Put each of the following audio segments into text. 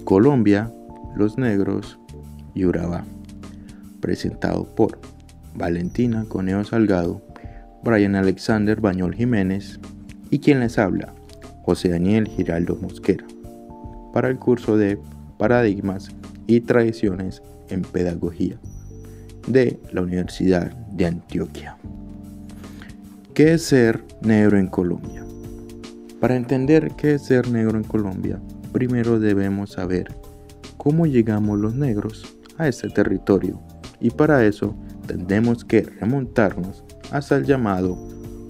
Colombia, los negros y Urabá, presentado por Valentina Coneo Salgado, Brian Alexander Bañol Jiménez y quien les habla, José Daniel Giraldo Mosquera, para el curso de Paradigmas y Tradiciones en Pedagogía de la Universidad de Antioquia. ¿Qué es ser negro en Colombia? Para entender qué es ser negro en Colombia, primero debemos saber cómo llegamos los negros a este territorio, y para eso tendremos que remontarnos hasta el llamado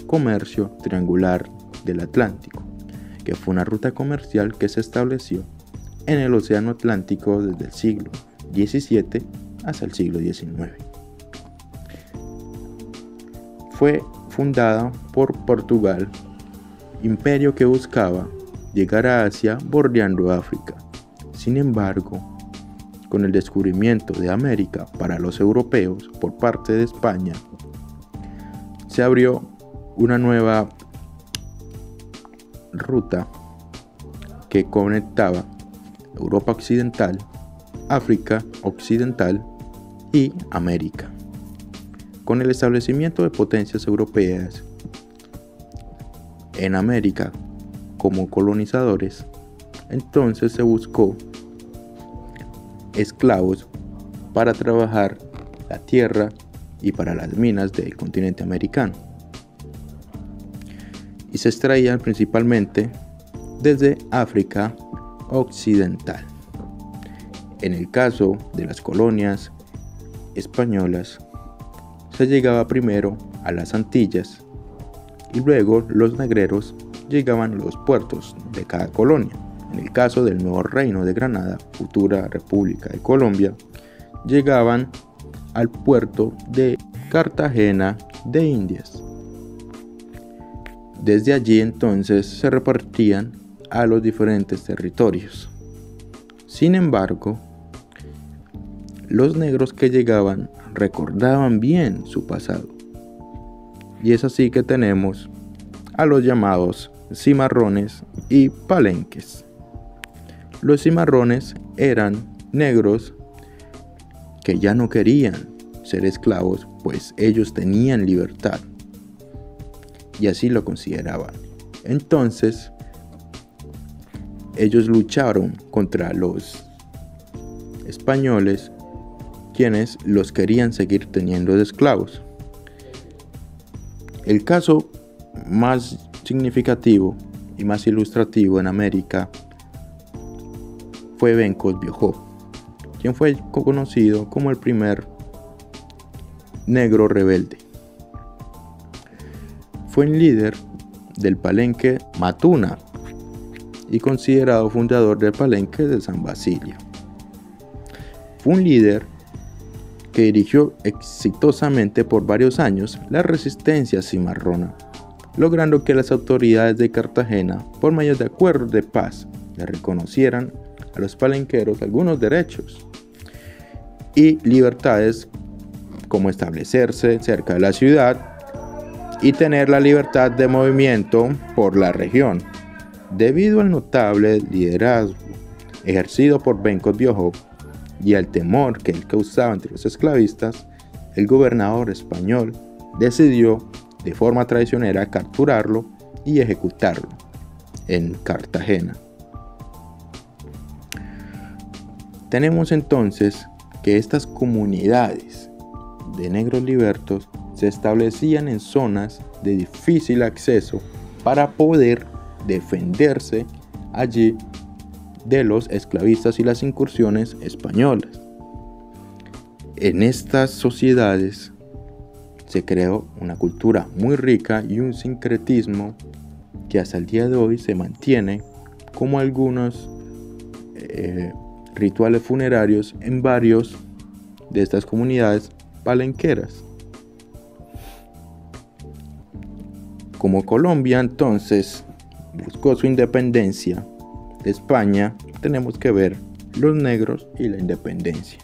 comercio triangular del Atlántico, que fue una ruta comercial que se estableció en el Océano Atlántico desde el siglo XVII hasta el siglo XIX. Fue fundada por Portugal, imperio que buscaba llegar a Asia bordeando África. Sin embargo, con el descubrimiento de América para los europeos por parte de España, se abrió una nueva ruta que conectaba Europa Occidental, África Occidental y América. Con el establecimiento de potencias europeas en América como colonizadores, entonces se buscó esclavos para trabajar la tierra y para las minas del continente americano, y se extraían principalmente desde África Occidental. En el caso de las colonias españolas, se llegaba primero a las Antillas y luego los negreros llegaban a los puertos de cada colonia. En el caso del nuevo Reino de Granada, futura República de Colombia, llegaban al puerto de Cartagena de Indias. Desde allí entonces se repartían a los diferentes territorios. Sin embargo, los negros que llegaban recordaban bien su pasado, y es así que tenemos a los llamados cimarrones y palenques. Los cimarrones eran negros que ya no querían ser esclavos, pues ellos tenían libertad y así lo consideraban. Entonces ellos lucharon contra los españoles, quienes los querían seguir teniendo de esclavos. El caso más significativo y más ilustrativo en América fue Bencos Biojó, quien fue conocido como el primer negro rebelde. Fue un líder del palenque Matuna y considerado fundador del palenque de San Basilio. Fue un líder que dirigió exitosamente por varios años la resistencia cimarrona, logrando que las autoridades de Cartagena, por medio de acuerdos de paz, le reconocieran a los palenqueros algunos derechos y libertades, como establecerse cerca de la ciudad y tener la libertad de movimiento por la región. Debido al notable liderazgo ejercido por Bencos Biojó y al temor que él causaba entre los esclavistas, el gobernador español decidió de forma traicionera capturarlo y ejecutarlo en Cartagena. Tenemos entonces que estas comunidades de negros libertos se establecían en zonas de difícil acceso para poder defenderse allí de los esclavistas y las incursiones españolas. En estas sociedades se creó una cultura muy rica y un sincretismo que hasta el día de hoy se mantiene, como algunos rituales funerarios en varios de estas comunidades palenqueras. Como Colombia entonces buscó su independencia de España, tenemos que ver los negros y la independencia.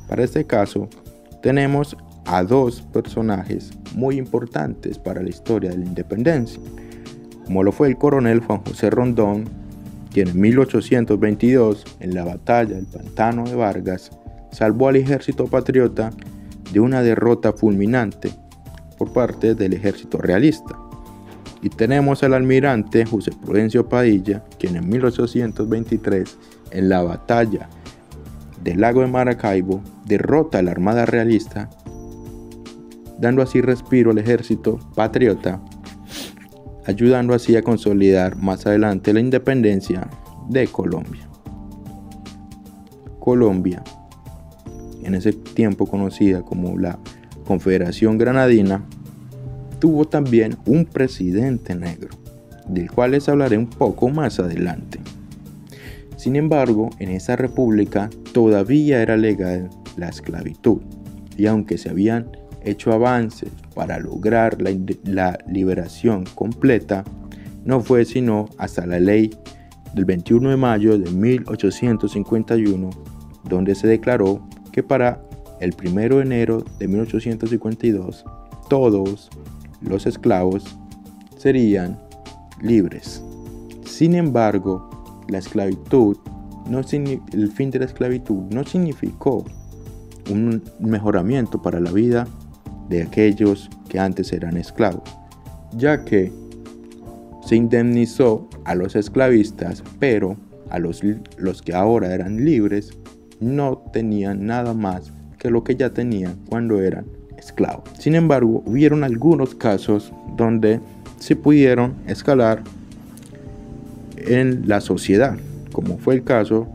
Para este caso tenemos a dos personajes muy importantes para la historia de la independencia, como lo fue el coronel Juan José Rondón quien en 1822, en la batalla del Pantano de Vargas, salvó al ejército patriota de una derrota fulminante por parte del ejército realista. Y tenemos al almirante José Prudencio Padilla, quien en 1823, en la batalla del lago de Maracaibo, derrota a la armada realista, dando así respiro al ejército patriota, ayudando así a consolidar más adelante la independencia de Colombia. Colombia, en ese tiempo conocida como la Confederación Granadina, tuvo también un presidente negro, del cual les hablaré un poco más adelante. Sin embargo, en esa república todavía era legal la esclavitud, y aunque se habían hecho avances para lograr la liberación completa, no fue sino hasta la ley del 21 de mayo de 1851, donde se declaró que para el 1 de enero de 1852 todos los esclavos serían libres. Sin embargo, la esclavitud el fin de la esclavitud no significó un mejoramiento para la vida de aquellos que antes eran esclavos, ya que se indemnizó a los esclavistas, pero a los que ahora eran libres no tenían nada más que lo que ya tenían cuando eran esclavos. Sin embargo, hubieron algunos casos donde se pudieron escalar en la sociedad, como fue el caso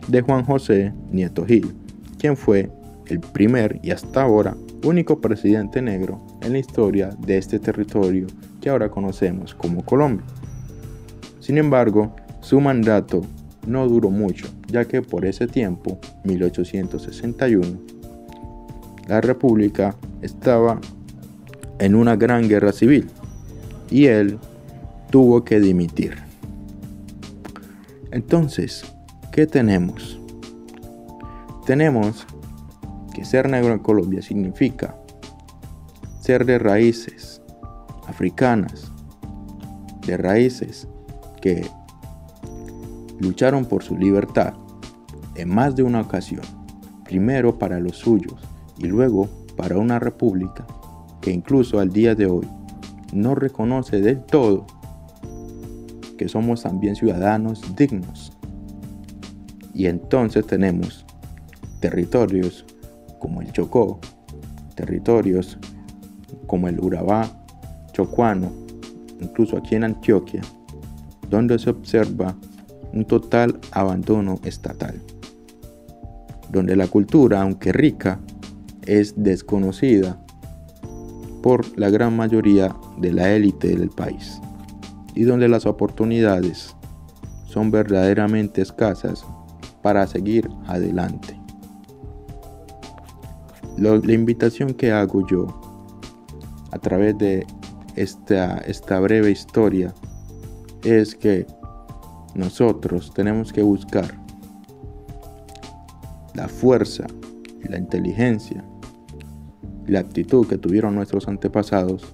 de Juan José Nieto Gil, quien fue el primer y hasta ahora único presidente negro en la historia de este territorio que ahora conocemos como Colombia. Sin embargo, su mandato no duró mucho, ya que por ese tiempo, 1861, la República estaba en una gran guerra civil y él tuvo que dimitir. Entonces, ¿qué tenemos? Tenemos que ser negro en Colombia significa ser de raíces africanas, de raíces que lucharon por su libertad en más de una ocasión, primero para los suyos y luego para una república que incluso al día de hoy no reconoce del todo que somos también ciudadanos dignos. Y entonces tenemos territorios como el Chocó, territorios como el Urabá, Chocuano, incluso aquí en Antioquia, donde se observa un total abandono estatal, donde la cultura, aunque rica, es desconocida por la gran mayoría de la élite del país, y donde las oportunidades son verdaderamente escasas para seguir adelante. La invitación que hago yo a través de esta breve historia es que nosotros tenemos que buscar la fuerza, la inteligencia, la actitud que tuvieron nuestros antepasados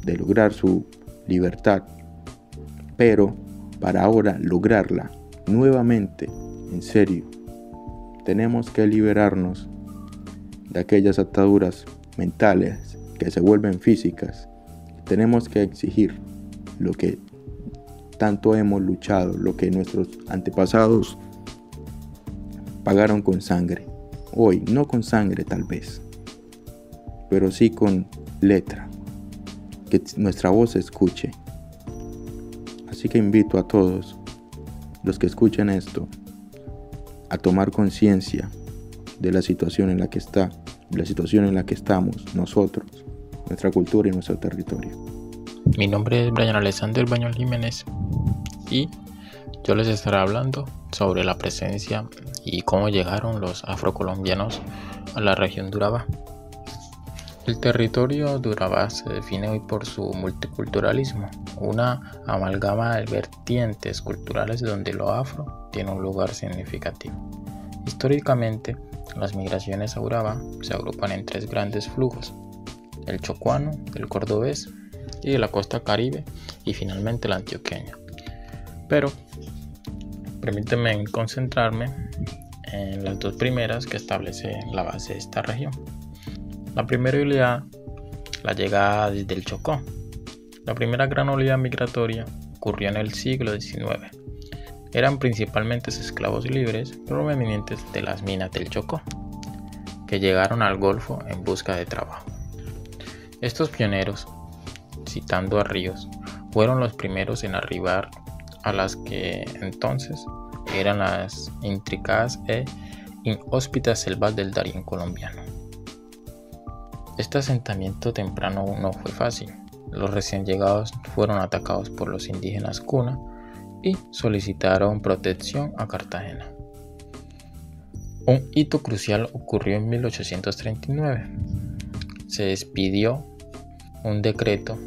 de lograr su libertad, pero para ahora lograrla nuevamente, en serio, tenemos que liberarnos de aquellas ataduras mentales que se vuelven físicas. Tenemos que exigir lo que tanto hemos luchado, lo que nuestros antepasados pagaron con sangre. Hoy, no con sangre tal vez, pero sí con letra, que nuestra voz se escuche. Así que invito a todos los que escuchen esto a tomar conciencia de la situación en la que estamos nosotros, nuestra cultura y nuestro territorio. Mi nombre es Brian Alexander Bañol Jiménez y yo les estaré hablando sobre la presencia y cómo llegaron los afrocolombianos a la región de Urabá. El territorio de Urabá se define hoy por su multiculturalismo, una amalgama de vertientes culturales donde lo afro tiene un lugar significativo. Históricamente, las migraciones a Urabá se agrupan en tres grandes flujos: el chocuano, el cordobés y de la costa caribe, y finalmente el antioqueño. Pero Permíteme concentrarme en las dos primeras que establece la base de esta región. La primera oleada, la llegada desde el Chocó. La primera gran oleada migratoria ocurrió en el siglo XIX. Eran principalmente esclavos libres provenientes de las minas del Chocó, que llegaron al Golfo en busca de trabajo. Estos pioneros, citando a Ríos, fueron los primeros en arribar a las que entonces eran las intrincadas e inhóspitas selvas del Darién colombiano. Este asentamiento temprano no fue fácil. Los recién llegados fueron atacados por los indígenas Cuna y solicitaron protección a Cartagena. Un hito crucial ocurrió en 1839. Se expidió un decreto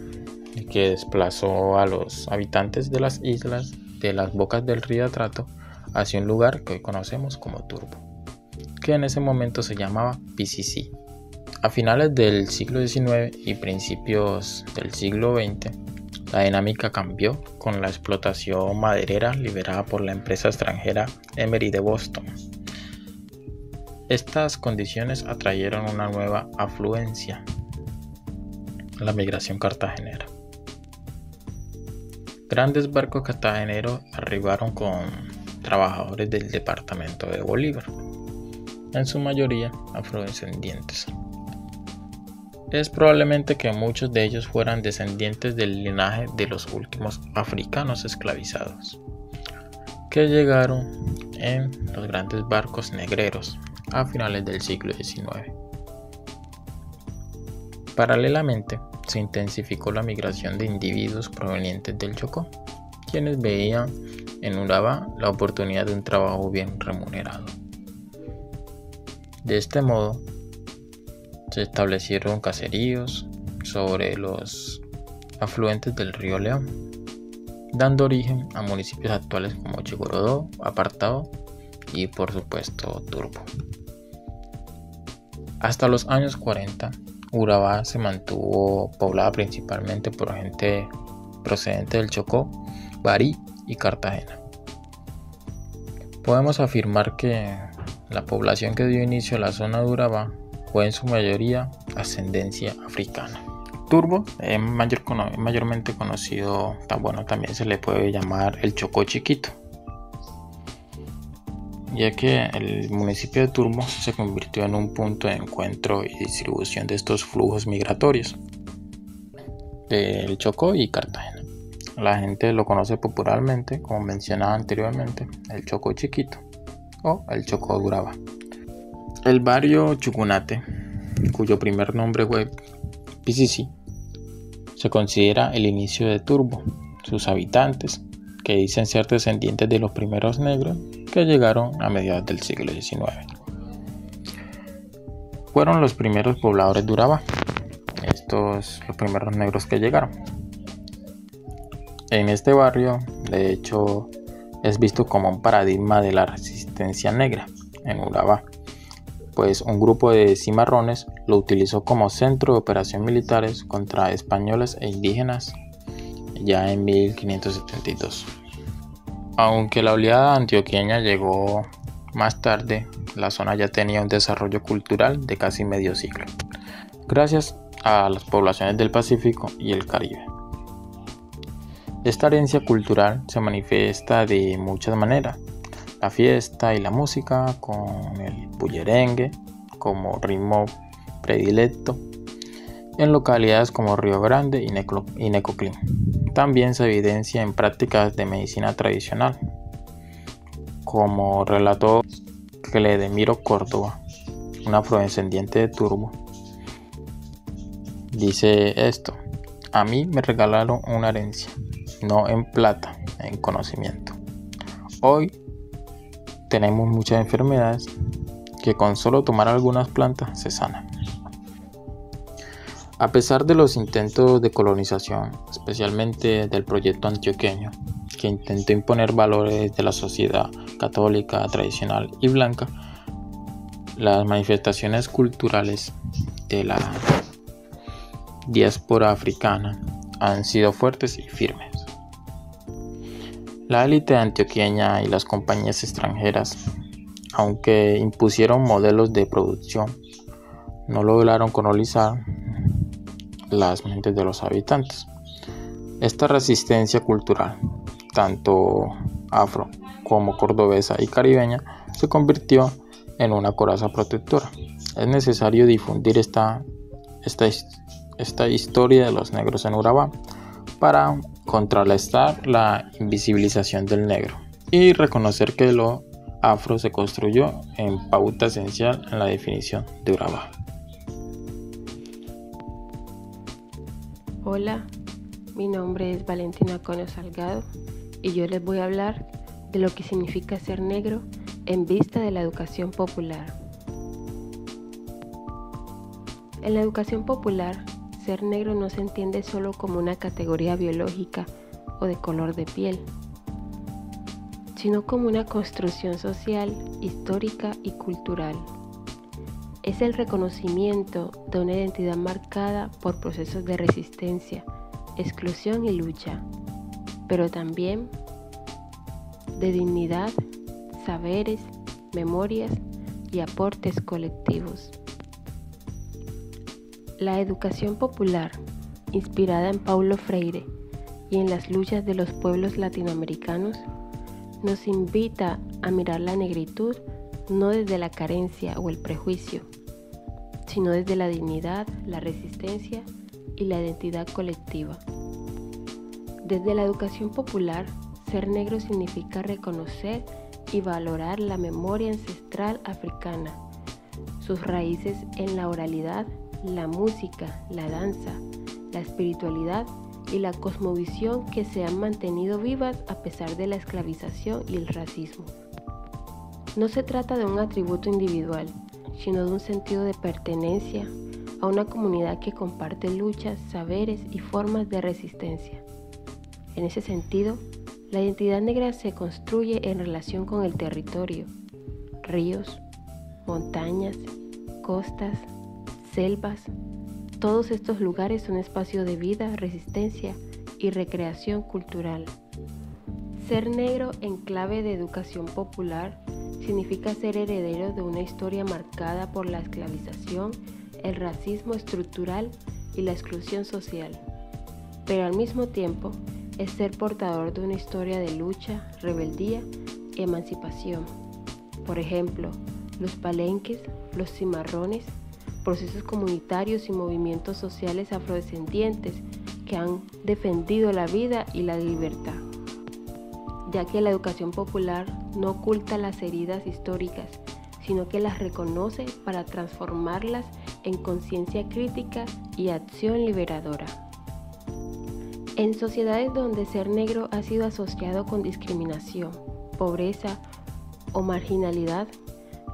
que desplazó a los habitantes de las islas de las bocas del río Atrato hacia un lugar que hoy conocemos como Turbo, que en ese momento se llamaba PCC. A finales del siglo XIX y principios del siglo XX, la dinámica cambió con la explotación maderera liderada por la empresa extranjera Emery de Boston. Estas condiciones atrayeron una nueva afluencia, la migración cartagenera. Grandes barcos cartageneros arribaron con trabajadores del departamento de Bolívar, en su mayoría afrodescendientes. Es probablemente que muchos de ellos fueran descendientes del linaje de los últimos africanos esclavizados, que llegaron en los grandes barcos negreros a finales del siglo XIX. Paralelamente, se intensificó la migración de individuos provenientes del Chocó, quienes veían en Urabá la oportunidad de un trabajo bien remunerado. De este modo, se establecieron caseríos sobre los afluentes del río León, dando origen a municipios actuales como Chigorodó, Apartado y por supuesto Turbo. Hasta los años 40, Urabá se mantuvo poblada principalmente por gente procedente del Chocó, Barí y Cartagena. Podemos afirmar que la población que dio inicio a la zona de Urabá fue en su mayoría ascendencia africana. Turbo es mayormente conocido, también se le puede llamar el Chocó chiquito, ya que el municipio de Turbo se convirtió en un punto de encuentro y distribución de estos flujos migratorios del Chocó y Cartagena. La gente lo conoce popularmente, como mencionaba anteriormente, el Chocó chiquito o el Chocó de Urabá. El barrio Chucunate, cuyo primer nombre fue PCC, se considera el inicio de Turbo. Sus habitantes, que dicen ser descendientes de los primeros negros que llegaron a mediados del siglo XIX, fueron los primeros pobladores de Urabá, los primeros negros que llegaron. En este barrio, de hecho, es visto como un paradigma de la resistencia negra en Urabá, pues un grupo de cimarrones lo utilizó como centro de operaciones militares contra españoles e indígenas ya en 1572. Aunque la oleada antioqueña llegó más tarde, la zona ya tenía un desarrollo cultural de casi medio siglo, gracias a las poblaciones del Pacífico y el Caribe. Esta herencia cultural se manifiesta de muchas maneras. La fiesta y la música, con el bullerengue como ritmo predilecto en localidades como Río Grande y Necoclí. También se evidencia en prácticas de medicina tradicional, como relató Cledemiro Córdoba, un afrodescendiente de Turbo. Dice esto: a mí me regalaron una herencia, no en plata, en conocimiento. Hoy tenemos muchas enfermedades que con solo tomar algunas plantas se sanan. A pesar de los intentos de colonización, especialmente del proyecto antioqueño, que intentó imponer valores de la sociedad católica, tradicional y blanca, las manifestaciones culturales de la diáspora africana han sido fuertes y firmes. La élite antioqueña y las compañías extranjeras, aunque impusieron modelos de producción, no lograron colonizar las mentes de los habitantes. Esta resistencia cultural, tanto afro como cordobesa y caribeña, se convirtió en una coraza protectora. Es necesario difundir esta historia de los negros en Urabá para contrarrestar la invisibilización del negro y reconocer que lo afro se construyó en pauta esencial en la definición de Urabá. Hola, mi nombre es Valentina Cono Salgado y yo les voy a hablar de lo que significa ser negro en vista de la educación popular. En la educación popular, ser negro no se entiende solo como una categoría biológica o de color de piel, sino como una construcción social, histórica y cultural. Es el reconocimiento de una identidad marcada por procesos de resistencia, exclusión y lucha, pero también de dignidad, saberes, memorias y aportes colectivos. La educación popular, inspirada en Paulo Freire y en las luchas de los pueblos latinoamericanos, nos invita a mirar la negritud no desde la carencia o el prejuicio, sino desde la dignidad, la resistencia y la identidad colectiva. Desde la educación popular, ser negro significa reconocer y valorar la memoria ancestral africana, sus raíces en la oralidad, la música, la danza, la espiritualidad y la cosmovisión que se han mantenido vivas a pesar de la esclavización y el racismo. No se trata de un atributo individual, sino de un sentido de pertenencia a una comunidad que comparte luchas, saberes y formas de resistencia. En ese sentido, la identidad negra se construye en relación con el territorio, ríos, montañas, costas, selvas. Todos estos lugares son espacios de vida, resistencia y recreación cultural. Ser negro en clave de educación popular significa ser heredero de una historia marcada por la esclavización, el racismo estructural y la exclusión social, pero al mismo tiempo es ser portador de una historia de lucha, rebeldía y emancipación. Por ejemplo, los palenques, los cimarrones, procesos comunitarios y movimientos sociales afrodescendientes que han defendido la vida y la libertad, ya que la educación popular no oculta las heridas históricas, sino que las reconoce para transformarlas en conciencia crítica y acción liberadora. En sociedades donde ser negro ha sido asociado con discriminación, pobreza o marginalidad,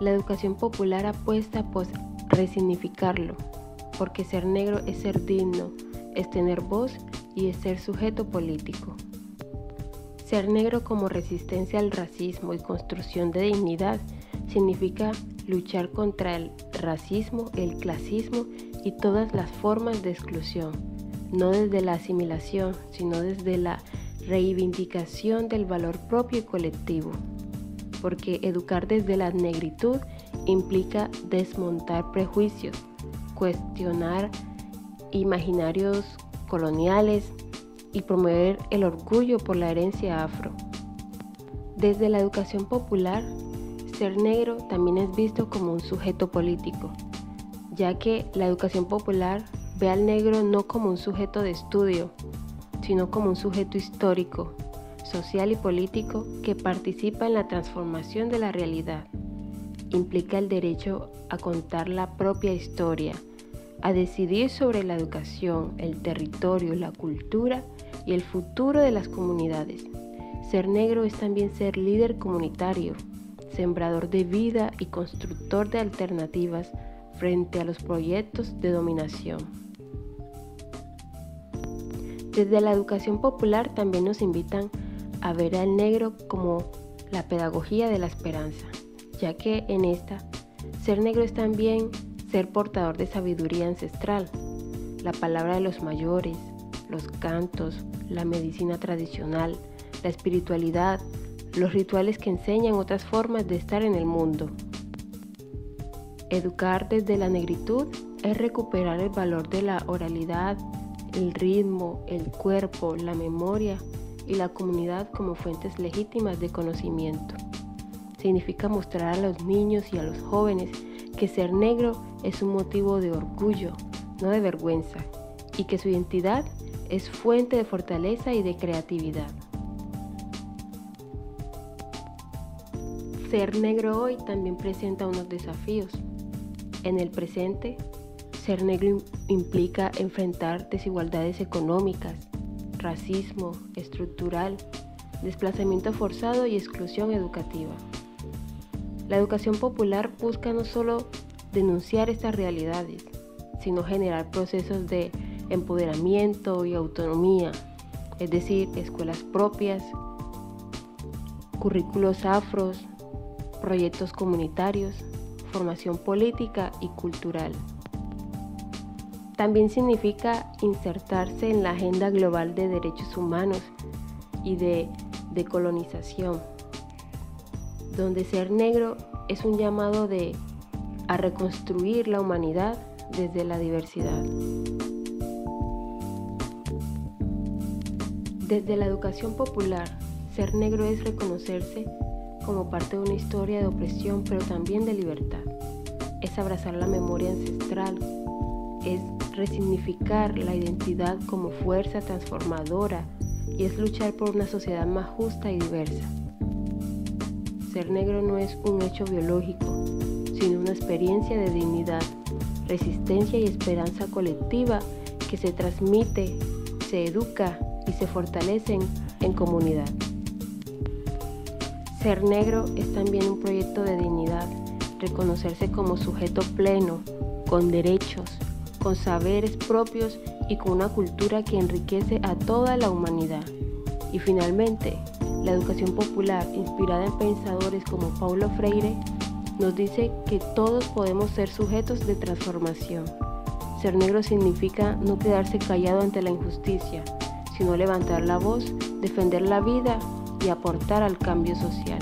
la educación popular apuesta por resignificarlo, porque ser negro es ser digno, es tener voz y es ser sujeto político. Ser negro como resistencia al racismo y construcción de dignidad significa luchar contra el racismo, el clasismo y todas las formas de exclusión, no desde la asimilación, sino desde la reivindicación del valor propio y colectivo, porque educar desde la negritud implica desmontar prejuicios, cuestionar imaginarios coloniales y promover el orgullo por la herencia afro. Desde la educación popular, ser negro también es visto como un sujeto político, ya que la educación popular ve al negro no como un sujeto de estudio, sino como un sujeto histórico, social y político que participa en la transformación de la realidad. Implica el derecho a contar la propia historia, a decidir sobre la educación, el territorio, la cultura y el futuro de las comunidades. Ser negro es también ser líder comunitario, sembrador de vida y constructor de alternativas frente a los proyectos de dominación. Desde la educación popular también nos invitan a ver al negro como la pedagogía de la esperanza, ya que en esta, ser negro es también ser portador de sabiduría ancestral, la palabra de los mayores, los cantos, la medicina tradicional, la espiritualidad, los rituales que enseñan otras formas de estar en el mundo. Educar desde la negritud es recuperar el valor de la oralidad, el ritmo, el cuerpo, la memoria y la comunidad como fuentes legítimas de conocimiento. Significa mostrar a los niños y a los jóvenes que ser negro es un motivo de orgullo, no de vergüenza, y que su identidad es fuente de fortaleza y de creatividad. Ser negro hoy también presenta unos desafíos. En el presente, ser negro implica enfrentar desigualdades económicas, racismo estructural, desplazamiento forzado y exclusión educativa. La educación popular busca no solo denunciar estas realidades, sino generar procesos de empoderamiento y autonomía, es decir, escuelas propias, currículos afros, proyectos comunitarios, formación política y cultural. También significa insertarse en la agenda global de derechos humanos y de decolonización, donde ser negro es un llamado a reconstruir la humanidad desde la diversidad. Desde la educación popular, ser negro es reconocerse como parte de una historia de opresión, pero también de libertad. Es abrazar la memoria ancestral, es resignificar la identidad como fuerza transformadora y es luchar por una sociedad más justa y diversa. Ser negro no es un hecho biológico, sino una experiencia de dignidad, resistencia y esperanza colectiva que se transmite, se educa y se fortalece en comunidad. Ser negro es también un proyecto de dignidad, reconocerse como sujeto pleno, con derechos, con saberes propios y con una cultura que enriquece a toda la humanidad. Y finalmente, la educación popular, inspirada en pensadores como Paulo Freire, nos dice que todos podemos ser sujetos de transformación. Ser negro significa no quedarse callado ante la injusticia, sino levantar la voz, defender la vida y aportar al cambio social.